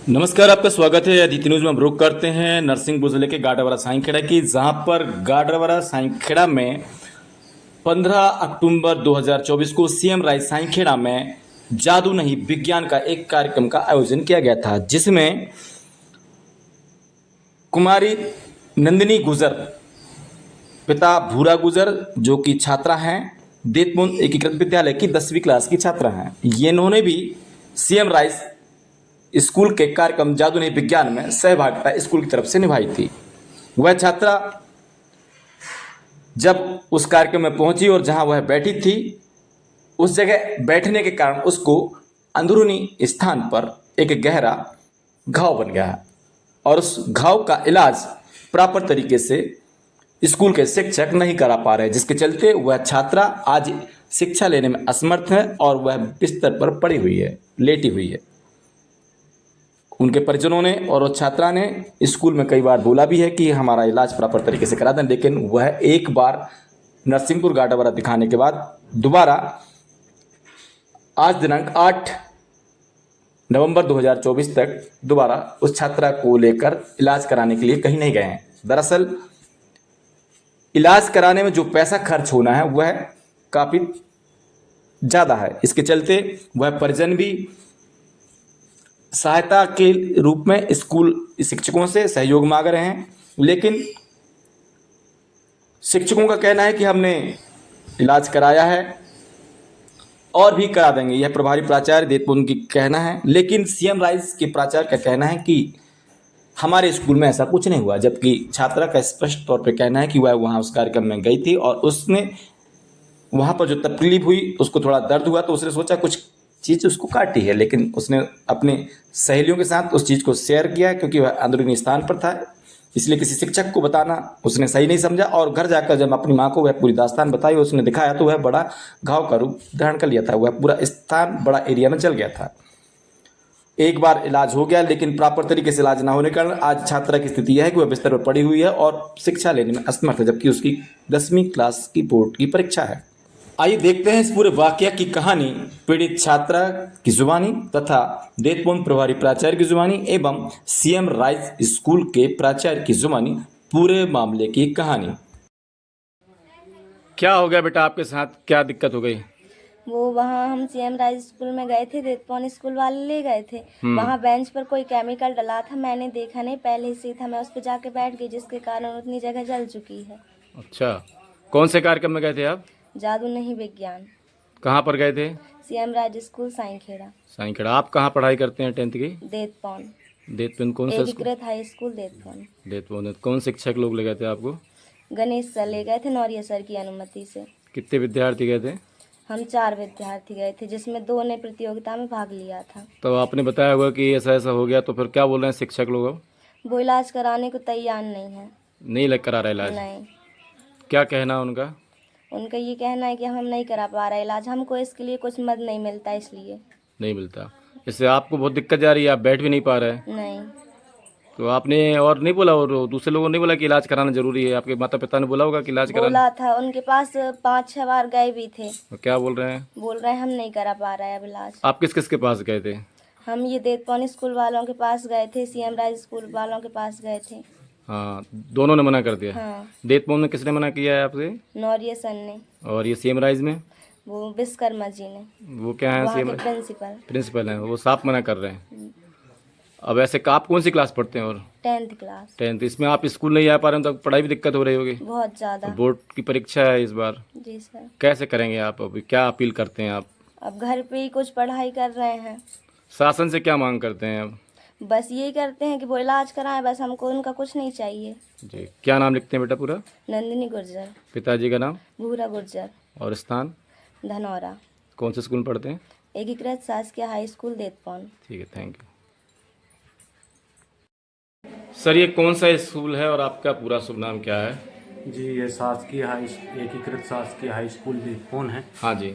नमस्कार, आपका स्वागत है अदिति न्यूज में। हम रुक करते हैं नरसिंहपुर जिले के गाडरवारा साईंखेड़ा की, जहां पर गाडरवारा साईंखेड़ा में 15 अक्टूबर 2024 को सीएम राइज साईंखेड़ा में जादू नहीं विज्ञान का एक कार्यक्रम का आयोजन किया गया था, जिसमें कुमारी नंदिनी गुजर, पिता भूरा गुजर, जो कि छात्रा हैं देतपुन एकीकृत विद्यालय की 10वीं क्लास की छात्रा हैं। ये इन्होंने भी सीएम राइज स्कूल के कार्यक्रम जादू नहीं विज्ञान में सहभागिता स्कूल की तरफ से निभाई थी। वह छात्रा जब उस कार्यक्रम में पहुंची और जहां वह बैठी थी, उस जगह बैठने के कारण उसको अंदरूनी स्थान पर एक गहरा घाव बन गया और उस घाव का इलाज प्रॉपर तरीके से स्कूल के शिक्षक नहीं करा पा रहे, जिसके चलते वह छात्रा आज शिक्षा लेने में असमर्थ है और वह बिस्तर पर पड़ी हुई है, लेटी हुई है। उनके परिजनों ने और उस छात्रा ने स्कूल में कई बार बोला भी है कि हमारा इलाज प्रॉपर तरीके से करा दें, लेकिन वह एक बार नरसिंहपुर गाडरवारा दिखाने के बाद दोबारा आज दिनांक 8 नवंबर 2024 तक दोबारा उस छात्रा को लेकर इलाज कराने के लिए कहीं नहीं गए हैं। दरअसल इलाज कराने में जो पैसा खर्च होना है वह काफ़ी ज़्यादा है, इसके चलते वह परिजन भी सहायता के रूप में स्कूल शिक्षकों से सहयोग मांग रहे हैं, लेकिन शिक्षकों का कहना है कि हमने इलाज कराया है और भी करा देंगे, यह प्रभारी प्राचार्य देतपुन की कहना है। लेकिन सीएम राइज के प्राचार्य का कहना है कि हमारे स्कूल में ऐसा कुछ नहीं हुआ, जबकि छात्रा का स्पष्ट तौर पर कहना है कि वह वहाँ उस कार्यक्रम में गई थी और उसने वहाँ पर जो तकलीफ हुई, उसको थोड़ा दर्द हुआ तो उसने सोचा कुछ चीज़ उसको काटी है, लेकिन उसने अपने सहेलियों के साथ उस चीज़ को शेयर किया क्योंकि वह अंदरूनी स्थान पर था, इसलिए किसी शिक्षक को बताना उसने सही नहीं समझा और घर जाकर जब अपनी माँ को वह पूरी दास्तान बताई, उसने दिखाया तो वह बड़ा घाव का रूप धारण कर लिया था। वह पूरा स्थान बड़ा एरिया में चल गया था। एक बार इलाज हो गया, लेकिन प्रॉपर तरीके से इलाज ना होने के कारण आज छात्रा की स्थिति यह है कि वह बिस्तर पर पड़ी हुई है और शिक्षा लेने में असमर्थ है, जबकि उसकी 10वीं क्लास की बोर्ड की परीक्षा है। आइए देखते हैं इस पूरे वाकया की कहानी पीड़ित छात्रा की जुबानी तथा देतपुन प्रभारी प्राचार्य की जुबानी एवं सीएम राइज स्कूल के प्राचार्य की जुबानी, पूरे मामले की कहानी। क्या हो गया बेटा आपके साथ, क्या दिक्कत हो गई? वो वहाँ हम सीएम राइज स्कूल में गए थे, देतपुन स्कूल वाले ले गए थे। वहाँ बेंच पर कोई केमिकल डला था, मैंने देखा नहीं, पहले से था, मैं उस पर जाके बैठ गई, जिसके कारण उतनी जगह जल चुकी है। अच्छा, कौन से कार्यक्रम में गए थे आप? जादू नहीं विज्ञान। कहाँ पर गए थे? CM rise school Saikheda. Saikheda. आप कहाँ पढ़ाई करते हैं 10th की? देतपुन। देतपुन कौन सा स्कूल? एकीकृत हाई स्कूल देतपुन। देतपुन। कौन शिक्षक लोग ले गए थे आपको? गणेश सर ले गए थे, नौरिया सर की अनुमति से। कितने विद्यार्थी गए थे? हम 4 विद्यार्थी गए थे, जिसमें 2 ने प्रतियोगिता में भाग लिया था। तो आपने बताया होगा कि ऐसा ऐसा हो गया, तो फिर क्या बोल रहे हैं शिक्षक लोग? अब वो इलाज कराने को तैयार नहीं है। नहीं लग करा रहा इलाज? नहीं, क्या कहना उनका? उनका ये कहना है कि हम नहीं करा पा रहे इलाज, हमको इसके लिए कुछ मद नहीं मिलता, इसलिए नहीं मिलता। इससे आपको बहुत दिक्कत जा रही है, आप बैठ भी नहीं पा रहे हैं। नहीं। तो आपने और नहीं बोला, और दूसरे लोगों ने नहीं बोला कि इलाज कराना जरूरी है? आपके माता पिता ने बोला होगा कि इलाज कराना? बोला था, उनके पास 5-6 बार गए भी थे। तो क्या बोल रहे हैं? बोल रहे हैं हम नहीं करा पा रहे हैं अब इलाज। आप किस किस के पास गए थे? हम ये देतपुन स्कूल वालों के पास गए थे, सीएम राइज स्कूल वालों के पास गए थे। हाँ, दोनों ने मना कर दिया? हाँ। देतपुन में किसने मना किया है आपसे? नौरिया सर ने। और ये सीएम राइज में? वो विश्वकर्मा जी ने। वो क्या है? वहाँ सीएम के प्रिंसिपल। प्रिंसिपल हैं, वो साफ मना कर रहे हैं। अब ऐसे आप कौन सी क्लास पढ़ते हैं? और 10th क्लास। 10th। इसमें आप स्कूल नहीं आ पा रहे हैं तो पढ़ाई भी दिक्कत हो रही होगी? बहुत ज़्यादा। बोर्ड की परीक्षा है इस बार। जी सर। कैसे करेंगे आप? अभी क्या अपील करते हैं आप? अब घर पे ही कुछ पढ़ाई कर रहे हैं। शासन से क्या मांग करते हैं अब? बस यही करते हैं कि वो इलाज कराएं, बस हमको उनका कुछ नहीं चाहिए। जी। क्या नाम लिखते हैं बेटा पूरा? नंदिनी गुर्जर। पिताजी का नाम? भूरा गुर्जर। और स्थान? धनौरा। कौन से स्कूल में पढ़ते हैं? एकीकृत शासकीय हाई स्कूल देतपुन। ठीक है, थैंक यू सर। ये कौन सा स्कूल है और आपका पूरा शुभ नाम क्या है? जी, ये शासकीय एकीकृत शासकीय हाई स्कूल देतपुन है। हाँ जी।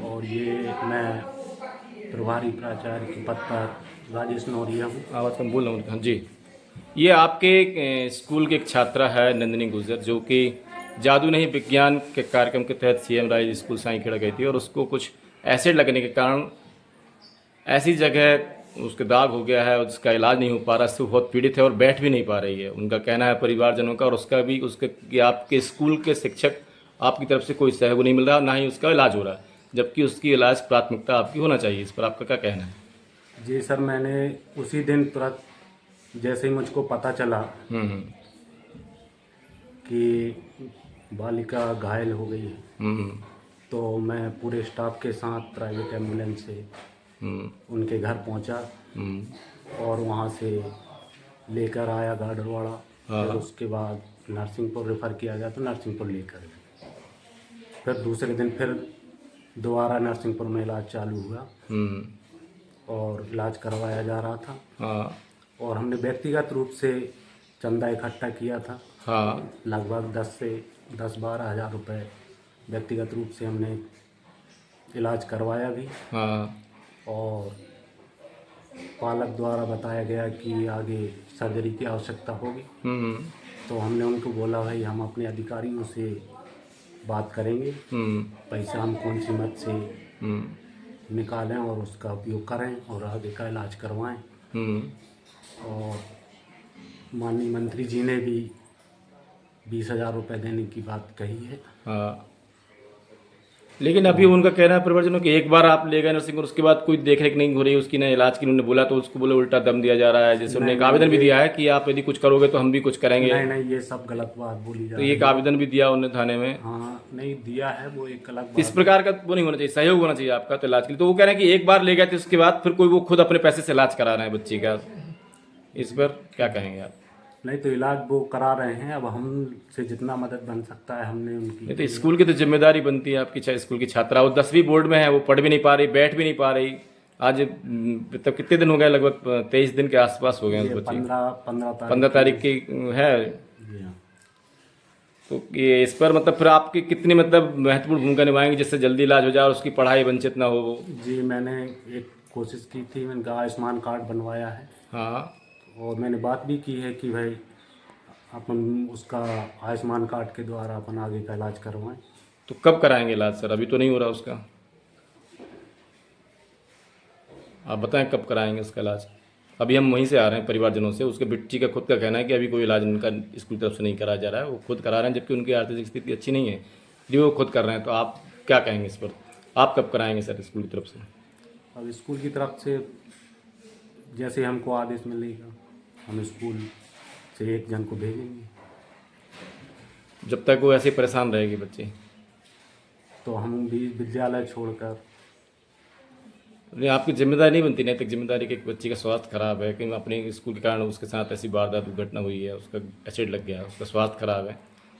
और ये मैं प्रभारी प्राचार्य के पद पर राजेश नौरिया हूँ। आवाज़ कम बोल रहा हूँ। हाँ जी। ये आपके स्कूल की एक छात्रा है नंदिनी गुजर, जो कि जादू नहीं विज्ञान के कार्यक्रम के तहत सीएम राइज स्कूल साईंखेड़ा गई थी और उसको कुछ एसिड लगने के कारण ऐसी जगह उसके दाग हो गया है और उसका इलाज नहीं हो पा रहा, इससे वो बहुत पीड़ित है और बैठ भी नहीं पा रही है। उनका कहना है परिवारजनों का और उसका भी उसके कि आपके स्कूल के शिक्षक आपकी तरफ से कोई सहयोग नहीं मिल रहा, ना ही उसका इलाज हो रहा है, जबकि उसकी इलाज प्राथमिकता आपकी होना चाहिए। इस पर आपका क्या कहना है? जी सर, मैंने उसी दिन तुरंत जैसे ही मुझको पता चला हम्म कि बालिका घायल हो गई है, हम्म तो मैं पूरे स्टाफ के साथ प्राइवेट एम्बुलेंस से हम्म उनके घर पहुंचा हम्म और वहां से लेकर आया गाडरवाड़ा। हाँ। फिर उसके बाद नरसिंहपुर रेफ़र किया गया तो नरसिंहपुर लेकर गए। फिर दूसरे दिन फिर दोबारा नरसिंहपुर में इलाज चालू हुआ हम्म और इलाज करवाया जा रहा था। हाँ और हमने व्यक्तिगत रूप से चंदा इकट्ठा किया था, हाँ लगभग 10-12 हज़ार रुपये व्यक्तिगत रूप से हमने इलाज करवाया भी। हाँ और पालक द्वारा बताया गया कि आगे सर्जरी की आवश्यकता होगी, हम्म तो हमने उनको बोला भाई हम अपने अधिकारियों से बात करेंगे, पैसा हम कौन सी मत से निकालें और उसका उपयोग करें और आगे का इलाज करवाएं। और माननीय मंत्री जी ने भी 20,000 रुपये देने की बात कही है। हाँ। लेकिन अभी उनका कहना है परिवारजनों कि एक बार आप ले गए नर्सिंग और उसके बाद कोई देख रेख नहीं हो रही उसकी, ना इलाज की उन्होंने बोला तो उसको बोले उल्टा दम दिया जा रहा है। जैसे उन्होंने एक आवेदन भी दिया है कि आप यदि कुछ करोगे तो हम भी कुछ करेंगे। नहीं, ये सब गलत बात बोली जा तो रही एक आवेदन भी दिया उन्होंने थाने में। हाँ, नहीं दिया है, वो एक अलग इस बात। प्रकार का वो नहीं होना चाहिए, सहयोग होना चाहिए आपका तो इलाज के लिए। तो वो कह रहे हैं कि एक बार ले गए थे उसके बाद फिर कोई वो खुद अपने पैसे से इलाज करा रहे हैं बच्ची का। इस पर क्या कहेंगे आप? नहीं तो इलाज वो करा रहे हैं, अब हमसे जितना मदद बन सकता है हमने उनकी। नहीं तो स्कूल की तो जिम्मेदारी बनती है आपकी, स्कूल की छात्रा वो 10वीं बोर्ड में है, वो पढ़ भी नहीं पा रही, बैठ भी नहीं पा रही। आज मतलब कितने दिन हो गए? लगभग 23 दिन के आसपास हो गए उस बच्ची। 15 तारीख की है। जी हाँ। तो ये इस पर मतलब फिर आपकी कितनी मतलब महत्वपूर्ण भूमिका निभाएंगे जिससे जल्दी इलाज हो जाए और उसकी पढ़ाई वंचित ना हो वो? जी, मैंने एक कोशिश की थी, मैंने आयुष्मान कार्ड बनवाया है। हाँ। और मैंने बात भी की है कि भाई अपन उसका आयुष्मान कार्ड के द्वारा अपन आगे का इलाज करवाएं। तो कब कराएंगे इलाज सर? अभी तो नहीं हो रहा उसका, आप बताएं कब कराएंगे उसका इलाज? अभी हम वहीं से आ रहे हैं परिवारजनों से, उसके बच्ची का खुद का कहना है कि अभी कोई इलाज उनका स्कूल की तरफ से नहीं कराया जा रहा है, वो खुद करा रहे हैं, जबकि उनकी आर्थिक स्थिति अच्छी नहीं है जो वो खुद कर रहे हैं। तो आप क्या कहेंगे इस पर? आप कब कराएंगे सर स्कूल की तरफ से? अब स्कूल की तरफ से जैसे हमको आदेश मिलेगा हम स्कूल से एक जन को भेजेंगे। जब तक वो ऐसे परेशान रहेगी बच्ची तो हम भी विद्यालय छोड़कर। नहीं, आपकी जिम्मेदारी नहीं बनती, नैतिक जिम्मेदारी कि एक बच्ची का स्वास्थ्य खराब है, कि अपने स्कूल के कारण उसके साथ ऐसी वारदात दुर्घटना हुई है, उसका एसिड लग गया, उसका स्वास्थ्य खराब है,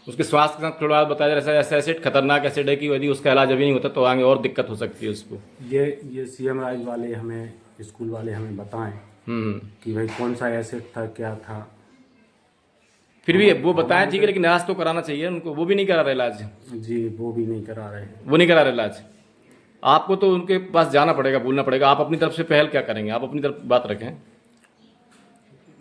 उसके स्वास्थ्य के साथ थोड़ा बताया जाए ऐसा एसिड खतरनाक एसिड है कि यदि उसका इलाज अभी नहीं होता तो आगे और दिक्कत हो सकती है उसको। ये सीएम राइज वाले हमें, स्कूल वाले हमें बताएं कि भाई कौन सा एसिड था, क्या था। फिर भी वो बताएं ठीक है, लेकिन इलाज तो कराना चाहिए उनको। वो भी नहीं करा रहे इलाज। जी, वो भी नहीं करा रहे हैं। वो नहीं करा रहे इलाज। आपको तो उनके पास जाना पड़ेगा, बोलना पड़ेगा। आप अपनी तरफ से पहल क्या करेंगे? आप अपनी तरफ बात रखें।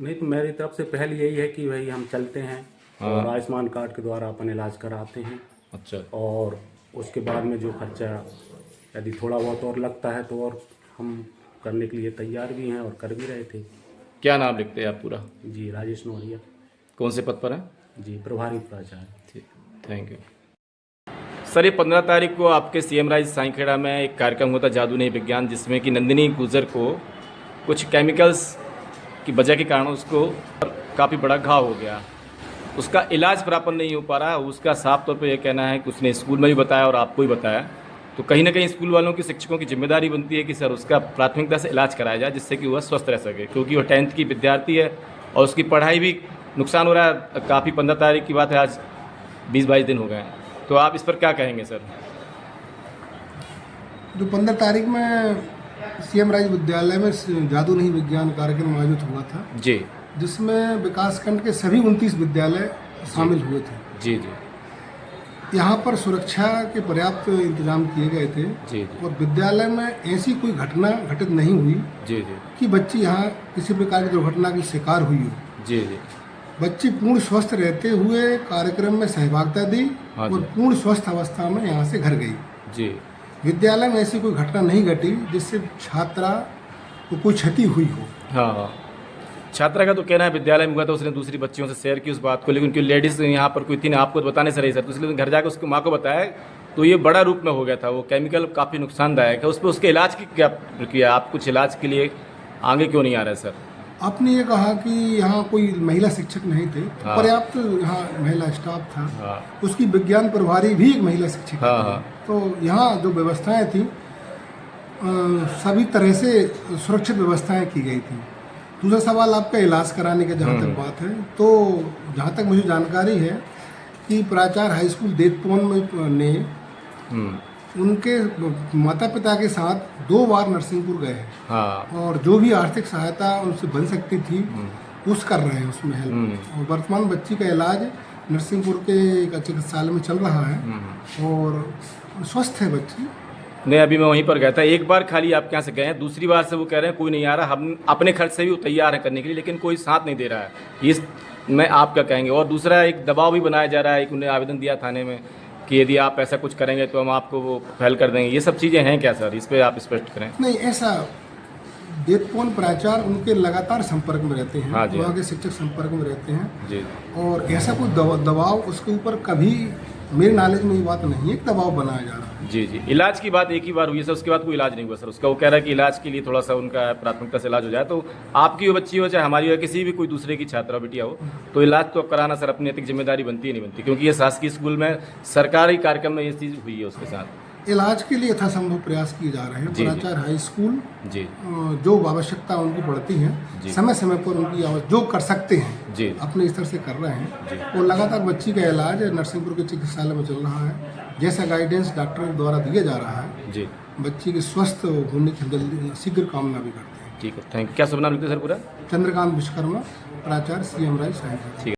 नहीं तो मेरी तरफ से पहल यही है कि भाई हम चलते हैं और आयुष्मान कार्ड के द्वारा अपन इलाज कराते हैं। अच्छा। और उसके बाद में जो खर्चा यदि थोड़ा बहुत और लगता है तो और हम करने के लिए तैयार भी हैं और कर भी रहे थे। क्या नाम लिखते हैं आप पूरा? जी, राजेश नौरिया। कौन से पद पर हैं? जी, प्रभारी प्राचार्य। ठीक, थैंक यू सर। ये 15 तारीख को आपके सीएम राइज साईखेड़ा में एक कार्यक्रम होता जादू नहीं विज्ञान, जिसमें कि नंदिनी गुजर को कुछ केमिकल्स की वजह के कारण उसको काफ़ी बड़ा घाव हो गया, उसका इलाज प्राप्त नहीं हो पा रहा है। उसका साफ तौर पे ये कहना है कि उसने स्कूल में भी बताया और आपको भी बताया। तो कहीं ना कहीं स्कूल वालों की, शिक्षकों की जिम्मेदारी बनती है कि सर उसका प्राथमिकता से इलाज कराया जाए जिससे कि वह स्वस्थ रह सके, क्योंकि वह 10th की विद्यार्थी है और उसकी पढ़ाई भी नुकसान हो रहा है काफ़ी। 15 तारीख की बात है, आज 20-22 दिन हो गए हैं। तो आप इस पर क्या कहेंगे सर? जो 15 तारीख में सीएम राइज विद्यालय में जादू नहीं विज्ञान कार्यक्रम आयोजित हुआ था जी, जिसमें विकासखंड के सभी 29 विद्यालय शामिल हुए थे। जी जी यहाँ पर सुरक्षा के पर्याप्त इंतजाम किए गए थे। जी और विद्यालय में ऐसी कोई घटना घटित नहीं हुई जी जी कि बच्ची यहाँ किसी प्रकार की दुर्घटना की शिकार हुई हो। जी जी बच्ची पूर्ण स्वस्थ रहते हुए कार्यक्रम में सहभागिता दी हाँ और जी। पूर्ण स्वस्थ अवस्था में यहाँ से घर गई। जी विद्यालय में ऐसी कोई घटना नहीं घटी जिससे छात्रा को कोई क्षति हुई हो। हाँ, छात्रा का तो कहना है विद्यालय में हुआ था, उसने दूसरी बच्चियों से शेयर की उस बात को, लेकिन क्योंकि लेडीज़ यहाँ पर कोई थी ना, आपको बताने से रही सर, तो इसलिए घर जाकर उसकी माँ को बताया तो ये बड़ा रूप में हो गया था। वो केमिकल काफ़ी नुकसानदायक है, उस पर उसके इलाज की क्या प्रक्रिया, आप कुछ इलाज के लिए आगे क्यों नहीं आ रहे सर? आपने ये कहा कि यहाँ कोई महिला शिक्षक नहीं थे, हाँ। पर्याप्त यहाँ महिला स्टाफ था, हाँ उसकी विज्ञान प्रभारी भी एक महिला शिक्षक हाँ थी। हाँ। तो यहाँ जो व्यवस्थाएं थी सभी तरह से सुरक्षित व्यवस्थाएं की गई थी। दूसरा सवाल आपका इलाज कराने का जहाँ तक बात है, तो जहाँ तक मुझे जानकारी है कि प्राचार्य हाई स्कूल देतपोन में ने उनके माता पिता के साथ 2 बार नरसिंहपुर गए हैं, हाँ और जो भी आर्थिक सहायता उनसे बन सकती थी उस कर रहे हैं उसमें हेल्प। और वर्तमान बच्ची का इलाज नरसिंहपुर के एक चिकित्सालय में चल रहा है और स्वस्थ है बच्ची। नहीं, अभी मैं वहीं पर गया था, एक बार खाली आपके यहाँ से गए हैं, दूसरी बार से वो कह रहे हैं कोई नहीं आ रहा, हम अपने खर्च से भी वो तैयार है करने के लिए, लेकिन कोई साथ नहीं दे रहा है। इस में आप क्या कहेंगे? और दूसरा एक दबाव भी बनाया जा रहा है, एक उन्हें आवेदन दिया थाने में कि यदि आप ऐसा कुछ करेंगे तो हम आपको वो फैल कर देंगे, ये सब चीज़ें हैं क्या सर? इस पर आप स्पष्ट करें। नहीं, ऐसा देतपोन प्राचार्य उनके लगातार संपर्क में रहते हैं, हाँ जी, वहाँ के शिक्षक संपर्क में रहते हैं, जी और ऐसा कोई दबाव उसके ऊपर कभी मेरे नॉलेज में ये बात नहीं है कि दबाव बनाया जा रहा है। जी जी। इलाज की बात एक ही बार हुई है सर, उसके बाद कोई इलाज नहीं हुआ सर उसका। वो कह रहा है कि इलाज के लिए थोड़ा सा उनका प्राथमिकता से इलाज हो जाए, तो आपकी हो बच्ची हो चाहे हमारी हो, किसी भी कोई दूसरे की छात्रा बिटिया हो, तो इलाज तो अब कराना सर अपनी नैतिक जिम्मेदारी बनती है नहीं बनती, क्योंकि ये शासकीय स्कूल में सरकारी कार्यक्रम में ये चीज़ हुई है उसके साथ। इलाज के लिए यथासंभव प्रयास किए जा रहे हैं। जी, जी। प्राचार्य हाई स्कूल जी जो आवश्यकता उनकी पड़ती है जी। समय समय पर उनकी जो कर सकते हैं जी अपने स्तर से कर रहे हैं, और लगातार बच्ची का इलाज नरसिंहपुर के चिकित्सालय में चल रहा है। जैसा गाइडेंस डॉक्टर द्वारा दिया जा रहा है, जी। बच्ची के स्वस्थ होने की जल्दी शीघ्र कामना भी करते हैं। ठीक है, थैंक यू। क्या शुभ नाम लिखते हैं सर पूरा? चंद्रकांत विश्वकर्मा, प्राचार्य CM राइज साइंस। ठीक है।